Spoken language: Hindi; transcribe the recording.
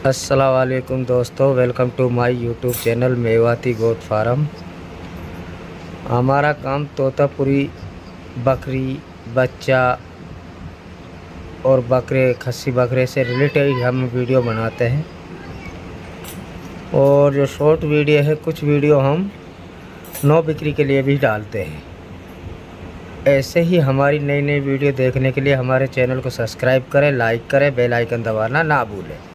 अस्सलाम वालेकुम दोस्तों, welcome to my YouTube channel Mewati goat farm. हमारा काम तोतापुरी बकरी बच्चा और बकरे खस्सी बकरे से रिलेटेड हम वीडियो बनाते हैं। और जो शॉर्ट वीडियो है, कुछ वीडियो हम नौ बिक्री के लिए भी डालते हैं। ऐसे ही हमारी नई नई वीडियो देखने के लिए हमारे चैनल को सब्सक्राइब करें, लाइक करें, बेल आइकन दबाना ना भूलें।